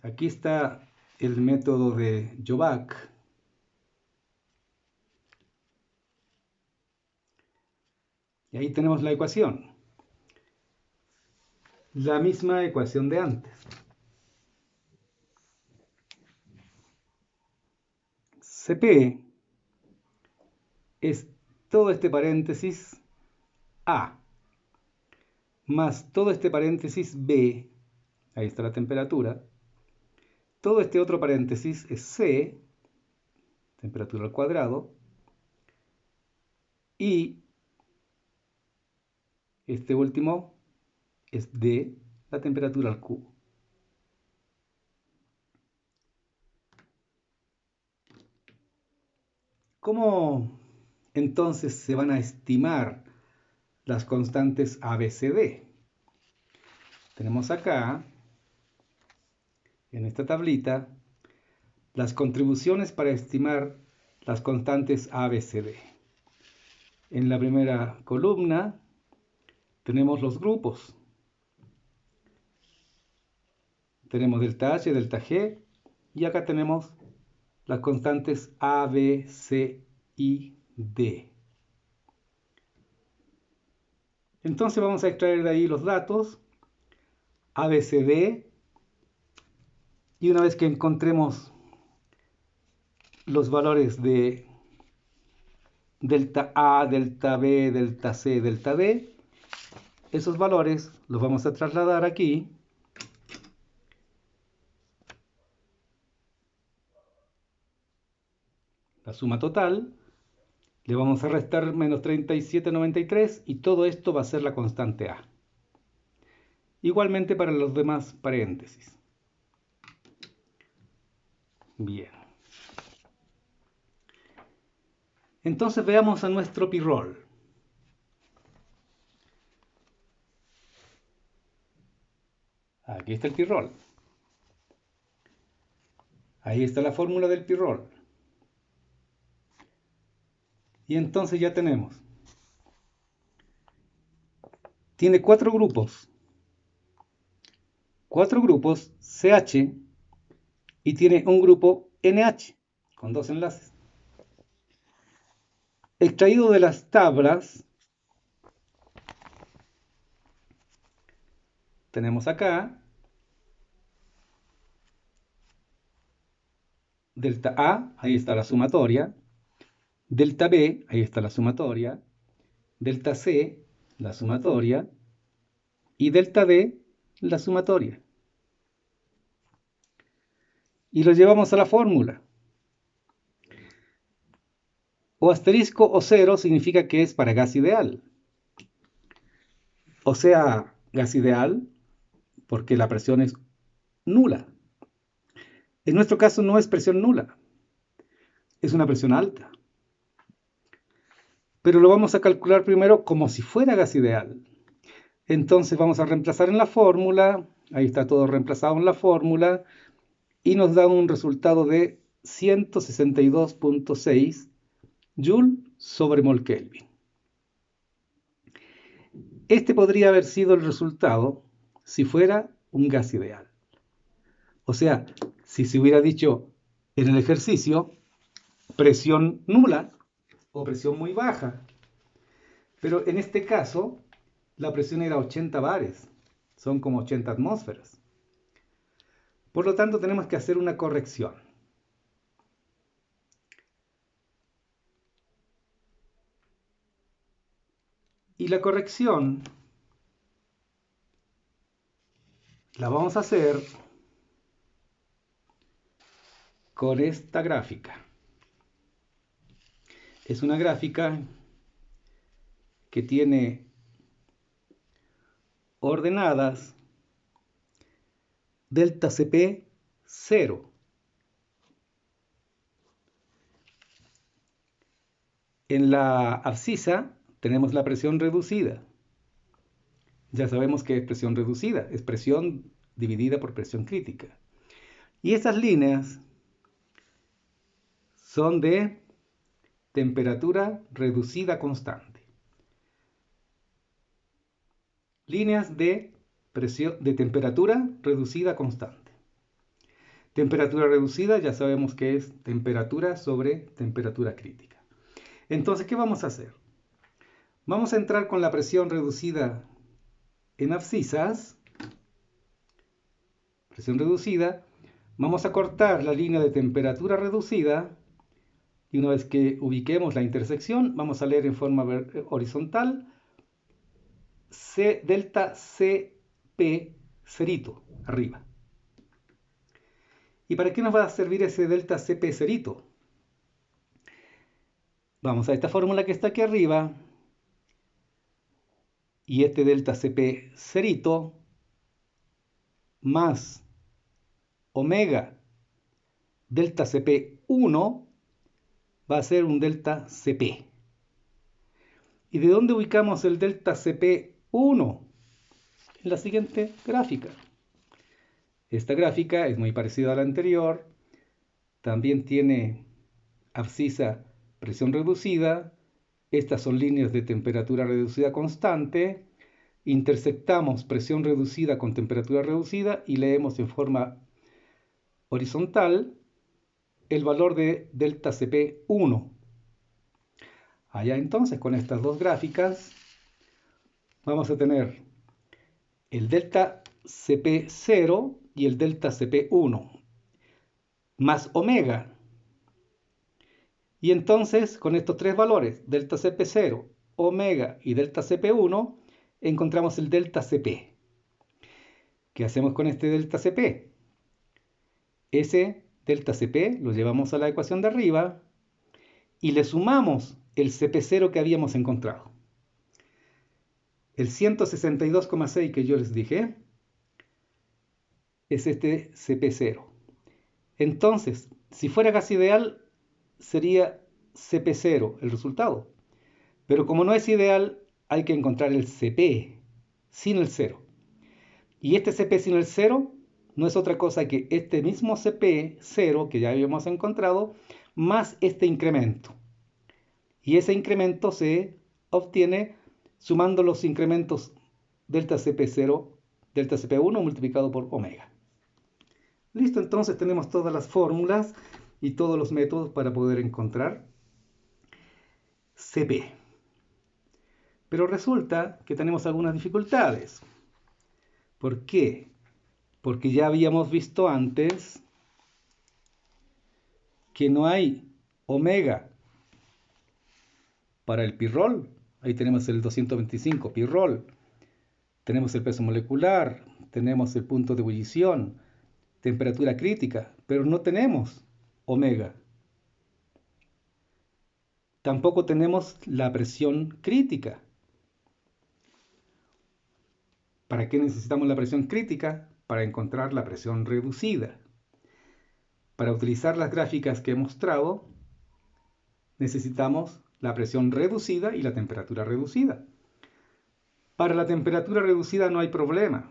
Aquí está el método de Jovac. Y ahí tenemos la ecuación. La misma ecuación de antes. Cp es todo este paréntesis A más todo este paréntesis B, ahí está la temperatura. Todo este otro paréntesis es C, temperatura al cuadrado, y este último es D, la temperatura al cubo. ¿Cómo entonces se van a estimar las constantes ABCD? Tenemos acá, en esta tablita, las contribuciones para estimar las constantes ABCD. En la primera columna tenemos los grupos. Tenemos delta H, delta G, y acá tenemos las constantes A, B, C y D. Entonces vamos a extraer de ahí los datos A, B, C, D, y una vez que encontremos los valores de delta A, delta B, delta C, delta D, esos valores los vamos a trasladar aquí la suma total, le vamos a restar menos 37,93 y todo esto va a ser la constante A. Igualmente para los demás paréntesis. Bien. Entonces veamos a nuestro pirrol. Aquí está el pirrol. Ahí está la fórmula del pirrol. Y entonces ya tenemos. Tiene cuatro grupos. Cuatro grupos CH y tiene un grupo NH con dos enlaces. Extraído de las tablas, tenemos acá delta A, ahí está la sumatoria, delta B, ahí está la sumatoria, delta C, la sumatoria, y delta D, la sumatoria. Y lo llevamos a la fórmula. O asterisco o cero significa que es para gas ideal. O sea, gas ideal porque la presión es nula. En nuestro caso no es presión nula, es una presión alta. Pero lo vamos a calcular primero como si fuera gas ideal. Entonces vamos a reemplazar en la fórmula, ahí está todo reemplazado en la fórmula, y nos da un resultado de 162,6 Joule sobre mol Kelvin. Este podría haber sido el resultado si fuera un gas ideal. O sea, si se hubiera dicho en el ejercicio presión nula o presión muy baja. Pero en este caso, la presión era 80 bares, son como 80 atmósferas. Por lo tanto, tenemos que hacer una corrección. Y la corrección la vamos a hacer con esta gráfica. Es una gráfica que tiene ordenadas delta Cp 0. En la abscisa tenemos la presión reducida. Ya sabemos que es presión reducida, es presión dividida por presión crítica. Y estas líneas son de temperatura reducida constante. Líneas de temperatura reducida constante. Temperatura reducida ya sabemos que es temperatura sobre temperatura crítica. Entonces, ¿qué vamos a hacer? Vamos a entrar con la presión reducida en abscisas. Presión reducida. Vamos a cortar la línea de temperatura reducida. Y una vez que ubiquemos la intersección, vamos a leer en forma horizontal delta CP cerito, arriba. ¿Y para qué nos va a servir ese delta CP cerito? Vamos a esta fórmula que está aquí arriba. Y este delta CP cerito más omega delta CP1 va a ser un delta CP. ¿Y de dónde ubicamos el delta CP1? En la siguiente gráfica. Esta gráfica es muy parecida a la anterior. También tiene abscisa presión reducida. Estas son líneas de temperatura reducida constante. Intersectamos presión reducida con temperatura reducida y leemos en forma horizontal el valor de delta CP1. Allá entonces, con estas dos gráficas, vamos a tener el delta CP0 y el delta CP1 más omega. Y entonces, con estos tres valores, delta CP0, omega y delta CP1, encontramos el delta CP. ¿Qué hacemos con este delta CP? Ese delta CP lo llevamos a la ecuación de arriba y le sumamos el CP0 que habíamos encontrado. El 162,6 que yo les dije es este CP0. Entonces, si fuera gas ideal, sería CP0 el resultado. Pero como no es ideal, hay que encontrar el CP sin el 0. Y este CP sin el 0 no es otra cosa que este mismo CP0 que ya habíamos encontrado, más este incremento. Y ese incremento se obtiene sumando los incrementos delta CP0, delta CP1 multiplicado por omega. Listo, entonces tenemos todas las fórmulas y todos los métodos para poder encontrar CP. Pero resulta que tenemos algunas dificultades. ¿Por qué? Porque ya habíamos visto antes que no hay omega para el pirrol. Ahí tenemos el 225 pirrol. Tenemos el peso molecular, tenemos el punto de ebullición, temperatura crítica, pero no tenemos omega. Tampoco tenemos la presión crítica. ¿Para qué necesitamos la presión crítica? Para encontrar la presión reducida. Para utilizar las gráficas que he mostrado, necesitamos la presión reducida y la temperatura reducida. Para la temperatura reducida no hay problema,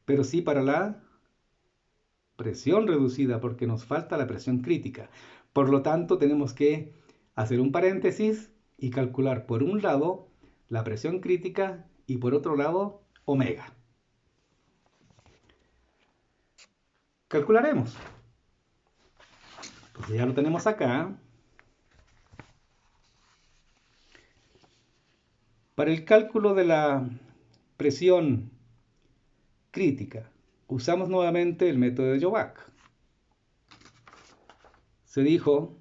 pero sí para la presión reducida, porque nos falta la presión crítica. Por lo tanto, tenemos que hacer un paréntesis y calcular por un lado la presión crítica y por otro lado omega. Calcularemos. Pues ya lo tenemos acá. Para el cálculo de la presión crítica, usamos nuevamente el método de Jovac. Se dijo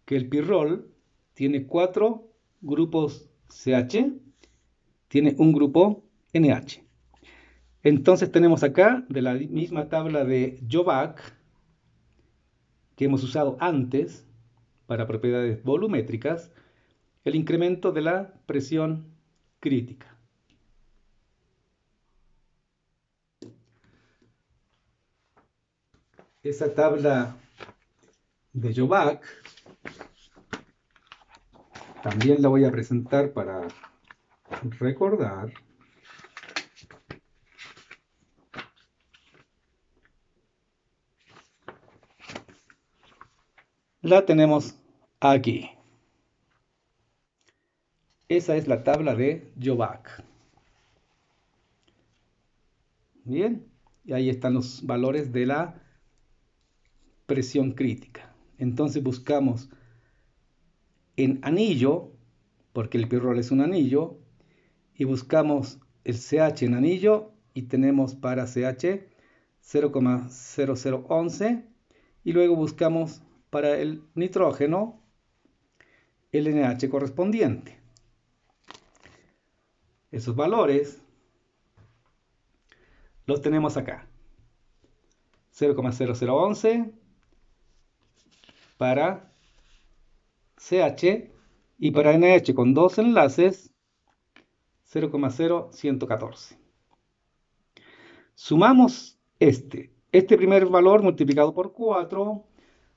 que el pirrol tiene 4 grupos CH, tiene un grupo NH. Entonces tenemos acá, de la misma tabla de Jovac, que hemos usado antes para propiedades volumétricas, el incremento de la presión crítica. Esa tabla de Jovac también la voy a presentar para recordar. La tenemos aquí. Esa es la tabla de Jovac. Bien, y ahí están los valores de la presión crítica. Entonces buscamos en anillo, porque el pirrol es un anillo, y buscamos el CH en anillo y tenemos para CH 0,0011 y luego buscamos para el nitrógeno el NH correspondiente. Esos valores los tenemos acá. 0,0011 para CH y para NH con dos enlaces 0,0114. Sumamos este primer valor multiplicado por 4,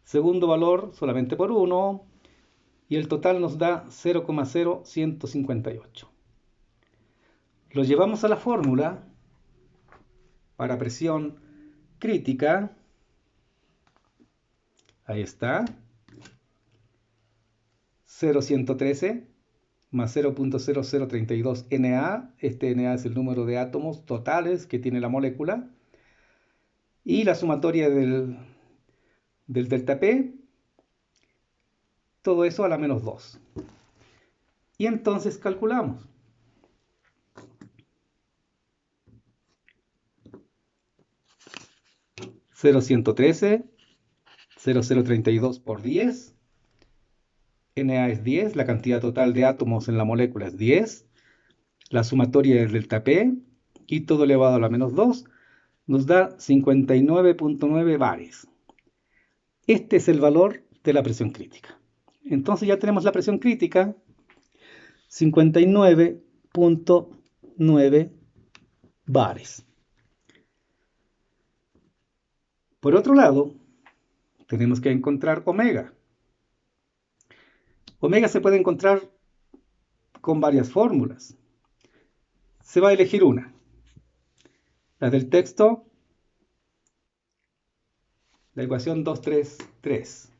segundo valor solamente por 1 y el total nos da 0,0158. Lo llevamos a la fórmula para presión crítica. Ahí está. 0,113 más 0,0032 Na. Este Na es el número de átomos totales que tiene la molécula. Y la sumatoria del delta P. Todo eso a la menos 2. Y entonces calculamos. 0,113, 0,032 por 10. Na es 10, la cantidad total de átomos en la molécula es 10. La sumatoria del delta P y todo elevado a la menos 2 nos da 59,9 bares. Este es el valor de la presión crítica. Entonces ya tenemos la presión crítica, 59,9 bares. Por otro lado, tenemos que encontrar omega. Omega se puede encontrar con varias fórmulas. Se va a elegir una. La del texto, la ecuación 233.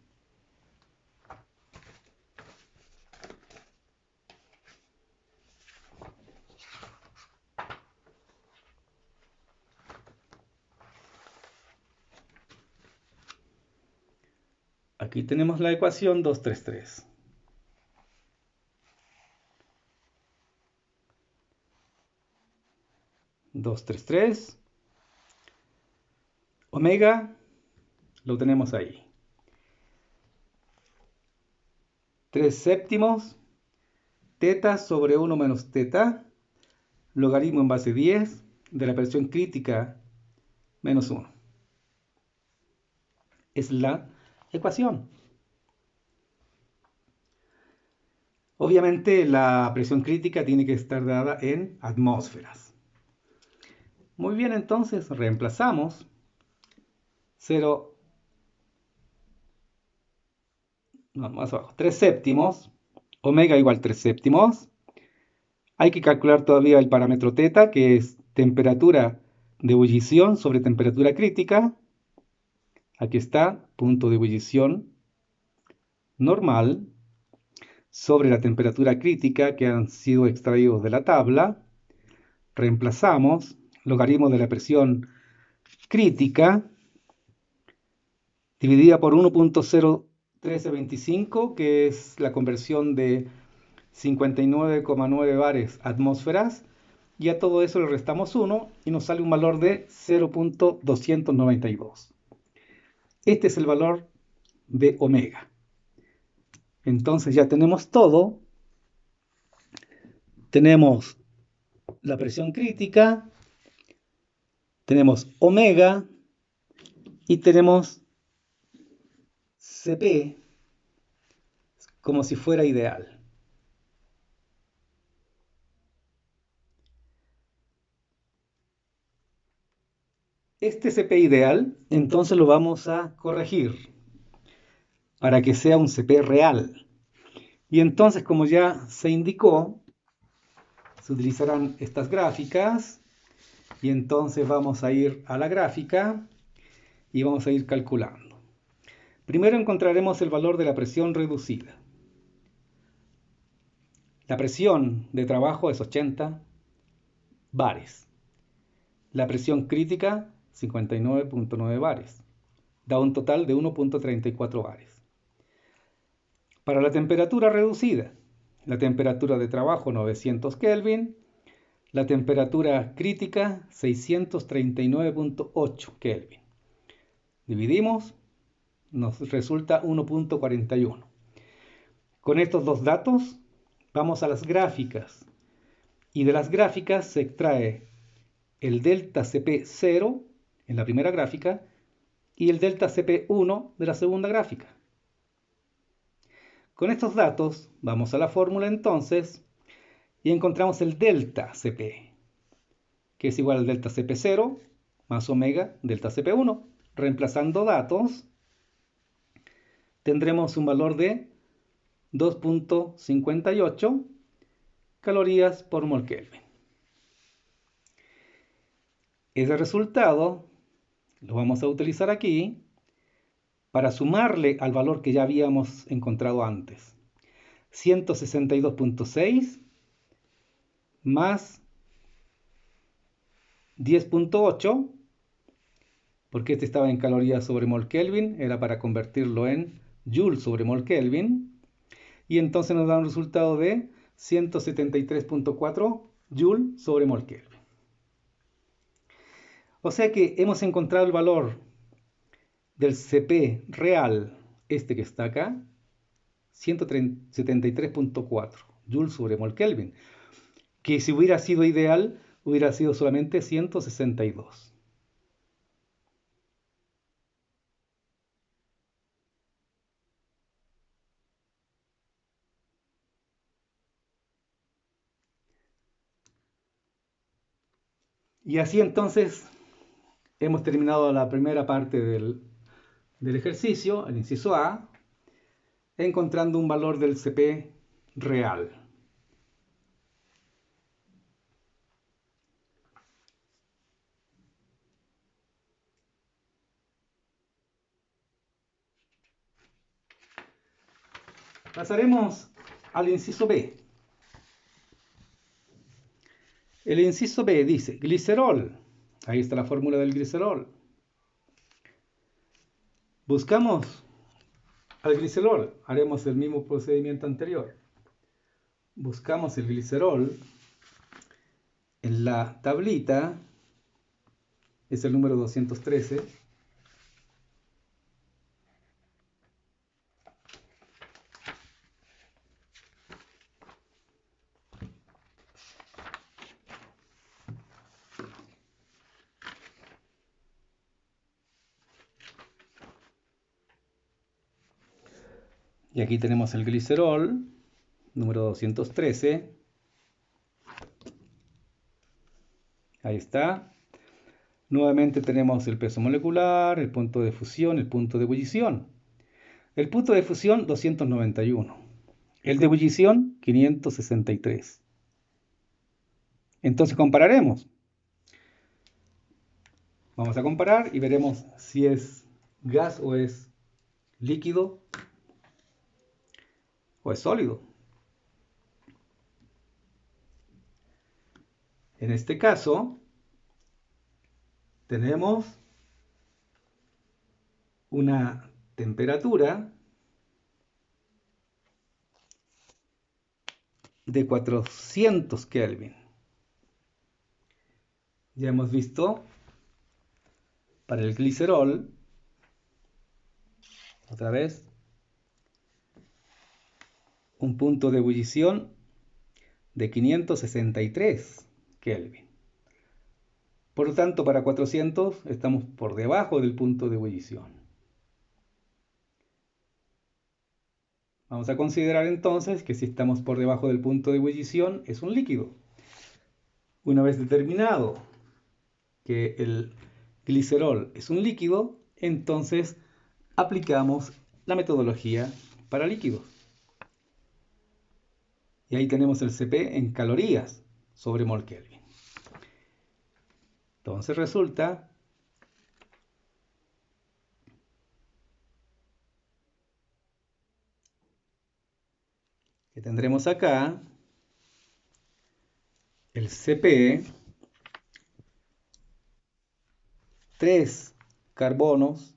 Aquí tenemos la ecuación 233. Omega lo tenemos ahí. 3 séptimos teta sobre 1 menos teta, logaritmo en base 10 de la presión crítica menos 1. Es la ecuación. Obviamente la presión crítica tiene que estar dada en atmósferas. Muy bien, entonces reemplazamos 0, no, más abajo, 3 séptimos, omega igual 3 séptimos. Hay que calcular todavía el parámetro teta, que es temperatura de ebullición sobre temperatura crítica. Aquí está, punto de ebullición normal sobre la temperatura crítica que han sido extraídos de la tabla. Reemplazamos logaritmo de la presión crítica dividida por 1,01325, que es la conversión de 59,9 bares a atmósferas, y a todo eso le restamos 1 y nos sale un valor de 0,292. Este es el valor de omega. Entonces ya tenemos todo. Tenemos la presión crítica, tenemos omega y tenemos Cp como si fuera ideal. Este Cp ideal, entonces lo vamos a corregir para que sea un Cp real. Y entonces, como ya se indicó, se utilizarán estas gráficas y entonces vamos a ir a la gráfica y vamos a ir calculando. Primero encontraremos el valor de la presión reducida. La presión de trabajo es 80 bares. La presión crítica, 59,9 bares. da un total de 1.34 bares. Para la temperatura reducida, la temperatura de trabajo 900 Kelvin, la temperatura crítica 639.8 Kelvin. Dividimos, nos resulta 1.41. Con estos dos datos vamos a las gráficas y de las gráficas se extrae el delta Cp0 en la primera gráfica y el delta Cp1 de la segunda gráfica. Con estos datos vamos a la fórmula entonces y encontramos el delta Cp, que es igual al delta Cp0 más omega delta Cp1. Reemplazando datos, tendremos un valor de 2.58 calorías por mol Kelvin. Ese resultado lo vamos a utilizar aquí para sumarle al valor que ya habíamos encontrado antes. 162.6 más 10.8, porque este estaba en calorías sobre mol Kelvin, era para convertirlo en joule sobre mol Kelvin, y entonces nos da un resultado de 173.4 joule sobre mol Kelvin. O sea que hemos encontrado el valor del Cp real, este que está acá, 173.4 joules sobre mol Kelvin, que si hubiera sido ideal, hubiera sido solamente 162. Y así entonces hemos terminado la primera parte del ejercicio, el inciso A, encontrando un valor del Cp real. Pasaremos al inciso B. El inciso B dice glicerol. Ahí está la fórmula del glicerol. Buscamos al glicerol. Haremos el mismo procedimiento anterior. Buscamos el glicerol en la tablita. Es el número 213. Y aquí tenemos el glicerol, número 213. Ahí está. Nuevamente tenemos el peso molecular, el punto de fusión, el punto de ebullición. El punto de fusión 291. El de ebullición 563. Entonces compararemos. Vamos a comparar y veremos si es gas o es líquido o es sólido. En este caso, tenemos una temperatura de 400 Kelvin. Ya hemos visto para el glicerol, otra vez, un punto de ebullición de 563 Kelvin. Por lo tanto, para 400 estamos por debajo del punto de ebullición. Vamos a considerar entonces que si estamos por debajo del punto de ebullición es un líquido. Una vez determinado que el glicerol es un líquido, entonces aplicamos la metodología para líquidos. Y ahí tenemos el Cp en calorías sobre mol Kelvin. Entonces resulta que tendremos acá el Cp, 3 carbonos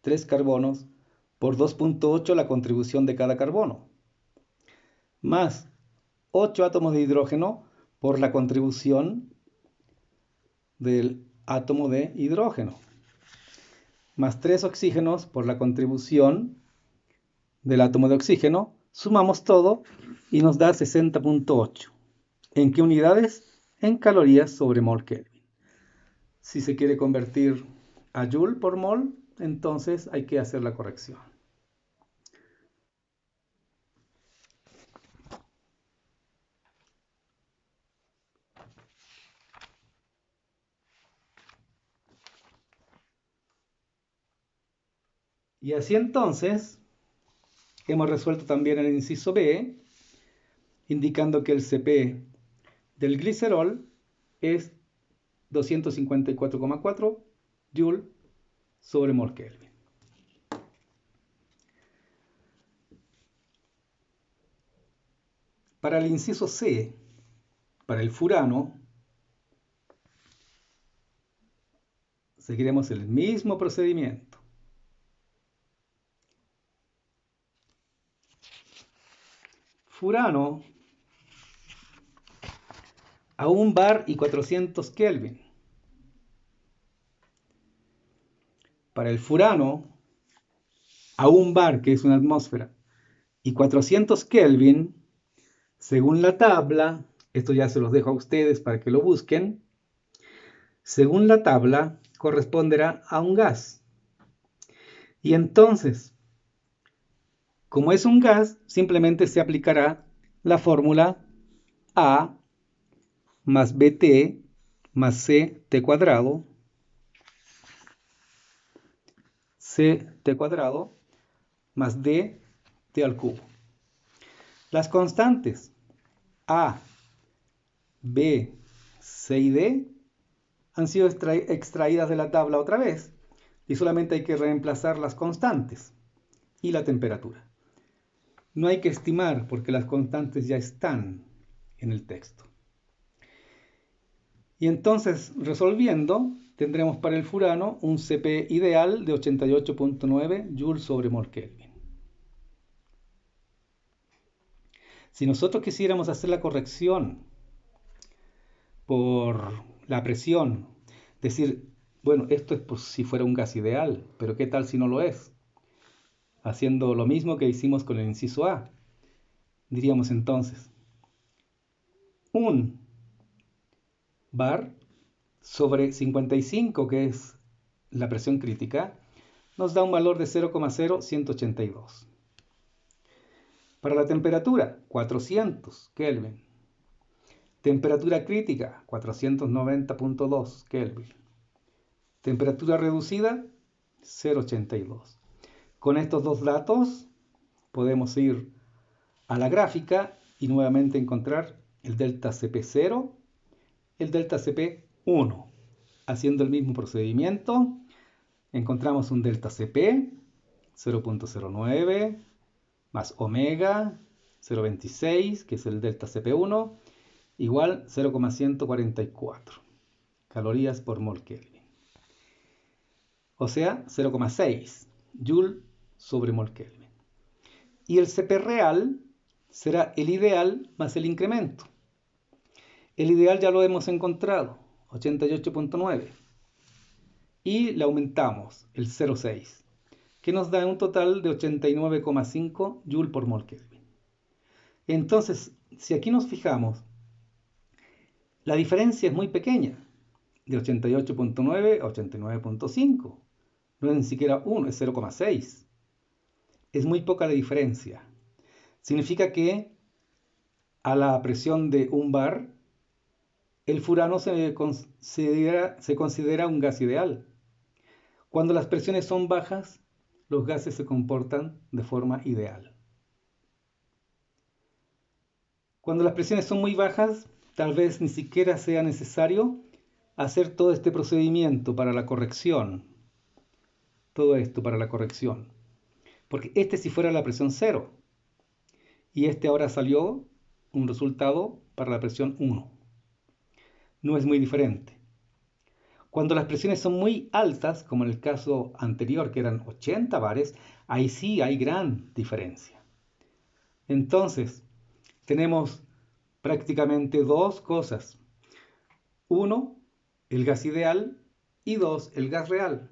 3 carbonos por 2.8 la contribución de cada carbono, más 8 átomos de hidrógeno por la contribución del átomo de hidrógeno, más 3 oxígenos por la contribución del átomo de oxígeno. Sumamos todo y nos da 60.8. ¿En qué unidades? En calorías sobre mol Kelvin. Si se quiere convertir a joule por mol, entonces hay que hacer la corrección. Y así entonces, hemos resuelto también el inciso B, indicando que el Cp del glicerol es 254,4 joule sobre mol Kelvin. Para el inciso C, para el furano, seguiremos el mismo procedimiento. Furano a 1 bar y 400 Kelvin. Para el furano a 1 bar, que es una atmósfera, y 400 Kelvin, según la tabla, esto ya se los dejo a ustedes para que lo busquen, según la tabla corresponderá a un gas. Y entonces, como es un gas, simplemente se aplicará la fórmula A más BT más CT cuadrado, CT cuadrado más DT al cubo. Las constantes A, B, C y D han sido extraídas de la tabla otra vez y solamente hay que reemplazar las constantes y la temperatura. No hay que estimar porque las constantes ya están en el texto. Y entonces, resolviendo, tendremos para el furano un Cp ideal de 88.9 Joule sobre mol Kelvin. Si nosotros quisiéramos hacer la corrección por la presión, decir, bueno, esto es por si fuera un gas ideal, pero ¿qué tal si no lo es? Haciendo lo mismo que hicimos con el inciso A. Diríamos entonces, un bar sobre 55, que es la presión crítica, nos da un valor de 0,0182. Para la temperatura, 400 Kelvin. Temperatura crítica, 490.2 Kelvin. Temperatura reducida, 0,82. Con estos dos datos podemos ir a la gráfica y nuevamente encontrar el delta Cp0, el delta Cp1. Haciendo el mismo procedimiento, encontramos un delta Cp 0.09 más omega 0.26, que es el delta Cp1, igual 0,144 calorías por mol Kelvin. O sea, 0,6 joule sobre mol Kelvin. Y el Cp real será el ideal más el incremento. El ideal ya lo hemos encontrado, 88.9. Y le aumentamos el 0,6, que nos da un total de 89,5 joule por mol Kelvin. Entonces, si aquí nos fijamos, la diferencia es muy pequeña, de 88.9 a 89.5. No es ni siquiera 1, es 0,6. Es muy poca la diferencia. Significa que a la presión de 1 bar, el furano se considera un gas ideal. Cuando las presiones son bajas, los gases se comportan de forma ideal. Cuando las presiones son muy bajas, tal vez ni siquiera sea necesario hacer todo este procedimiento para la corrección. Todo esto para la corrección. Porque este si fuera la presión 0. Y este ahora salió un resultado para la presión 1. No es muy diferente. Cuando las presiones son muy altas, como en el caso anterior, que eran 80 bares, ahí sí hay gran diferencia. Entonces, tenemos prácticamente dos cosas. Uno, el gas ideal, y dos, el gas real.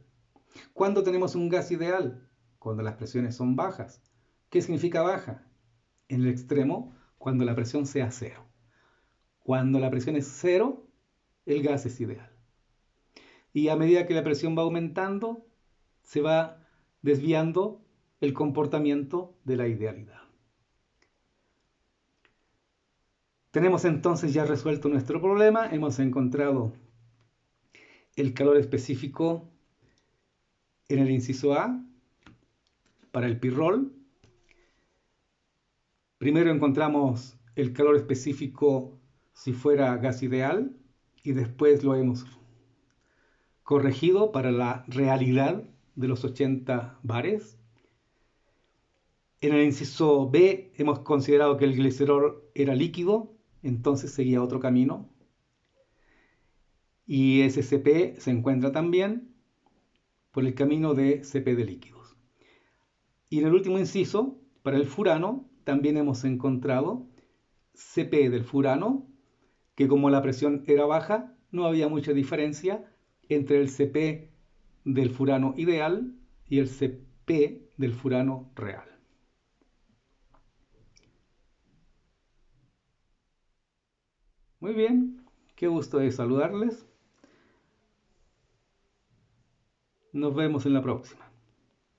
¿Cuándo tenemos un gas ideal? Cuando las presiones son bajas. ¿Qué significa baja? En el extremo, cuando la presión sea cero. Cuando la presión es cero, el gas es ideal. Y a medida que la presión va aumentando, se va desviando el comportamiento de la idealidad. Tenemos entonces ya resuelto nuestro problema. Hemos encontrado el calor específico en el inciso A para el pirrol. Primero encontramos el calor específico si fuera gas ideal y después lo hemos corregido para la realidad de los 80 bares. En el inciso B hemos considerado que el glicerol era líquido, entonces seguía otro camino. Y ese CP se encuentra también por el camino de CP de líquidos. Y en el último inciso, para el furano, también hemos encontrado CP del furano, que como la presión era baja, no había mucha diferencia entre el CP del furano ideal y el CP del furano real. Muy bien, qué gusto de saludarles. Nos vemos en la próxima.